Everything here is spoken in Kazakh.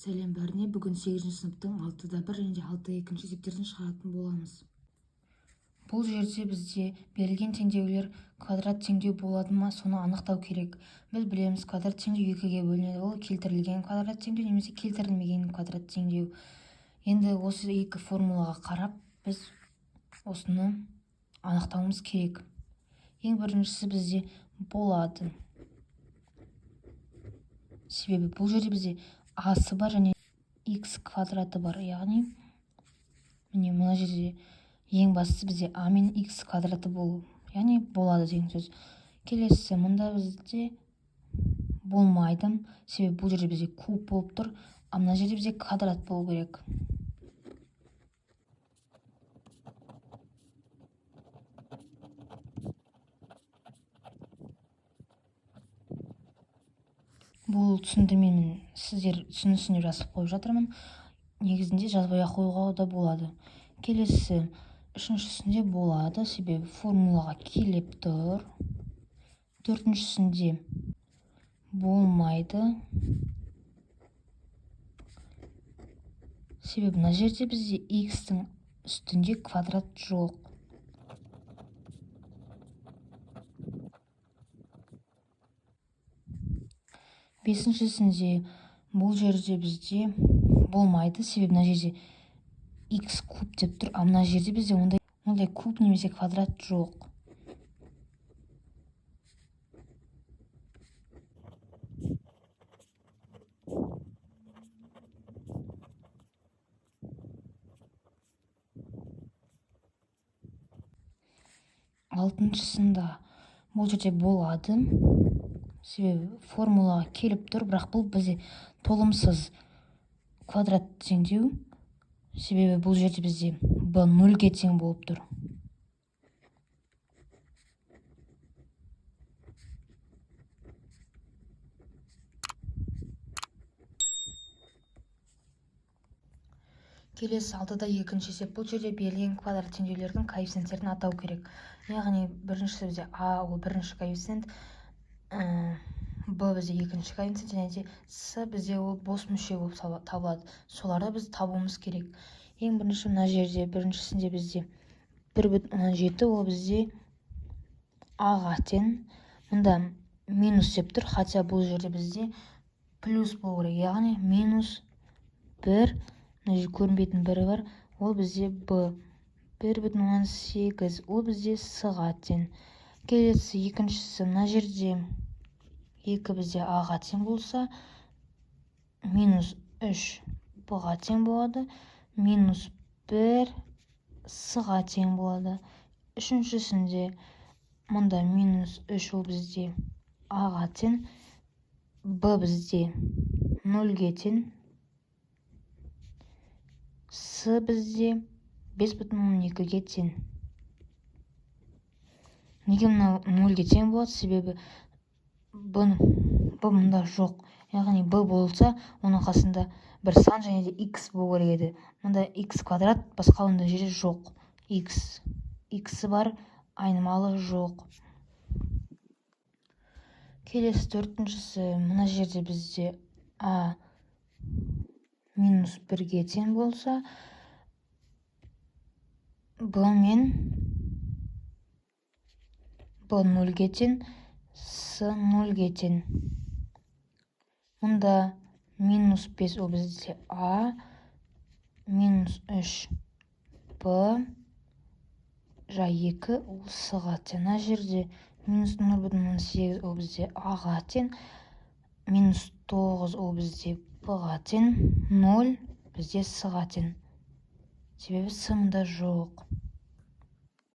Сәлем бәріне, бүгін 8-ші сыныптың 6-да 1 және 6-2 есептерін шығаратын боламыз. Бұл жерде бізде берілген теңдеулер квадрат теңдеу болады ма, соны анықтау керек. Біз білеміз, квадрат теңдеу 2-ге бөлінеді. Ол келтірілген квадрат теңдеу немесе келтірілмеген квадрат теңдеу. Енді осы екі формулаға қарап, біз осыны анықтауымыз керек. Ең біріншісі бізде болады. Себебі бұл жерде бізде асы бар және x квадраты бар. Яғни, міне мына жерде ең бастысы бізде а мен x квадраты болу. Яғни болады деген сөз. Келесі, мұнда бізде болмайды. Себебі бұл жерде бізде куб болып тұр, а мына жерде бізде квадрат болу керек. Бұл түсіндірмені сіздер түсінісін деп жазып қойып жатырмын. Негізінде жазбай қоюға да болады. Келесі, үшіншісінде болады, себебі формулаға келіп тұр. Төртіншісінде болмайды. Себебі мына жерде бізде x-тің үстінде квадрат жоқ. Бесіншісінде бұл жерде бізде болмайды, себебі мына жерде x куб деп тұр, а мына жерде бізде ондай куб немесе квадрат жоқ. Алтыншысында бұл жерде болады, себебі формулаға келіп тұр, бірақ бұл бізде толымсыз квадрат теңдеу, себебі бұл жерде бізде b 0-ге тең болып тұр. Келесі 6-да 2-ші есеп. Бұл жерде берілген квадрат теңдеулердің коэффициенттерін атау керек. Яғни біріншісі бізде а ол бірінші коэффициент, б бізде екінші коэффициент және де с бізде ол бос мүше болып табылады. Соларды біз табуымыз керек. Ең бірінші мына жерде біріншісінде бізде 1,7 ол бізде а-ға тең. Мұнда минус деп тұр, хотя бұл жерде бізде плюс болу керек. Яғни минус 1, көрінбейтін бірі бар, ол бізде b. 1,8 ол бізде с-ға тең. Келесі екіншісі, мына жерде 2 бізде а-ға тең болса, минус 3 b-ға тең болады, минус 1 с-ға тең болады. Үшіншісінде мұнда минус 3 ол бізде а-ға тең, b бізде 0-ге тең, с бізде 5,2-ге тең. Неге мынау 0-ге тең болады? Себебі b мұнда жоқ. Яғни b болса, оның қасында бір сан және де x болу керек еді. Мұнда x квадрат, басқа ондай жерде жоқ. x бар, айнымалы жоқ. Келесі төртіншісі, мына жерде бізде а минус 1-ге тең болса, b 0-ге тең, с 0-ге тең. Мұнда минус 5 ол бізде а, минус 3 b, жа 2 ол с-ға тең. Мына жерде минус 0,8 ол бізде а-ға тең, минус 9 ол бізде b-ға тең, 0 бізде с-ға тең. Себебі с мұнда жоқ.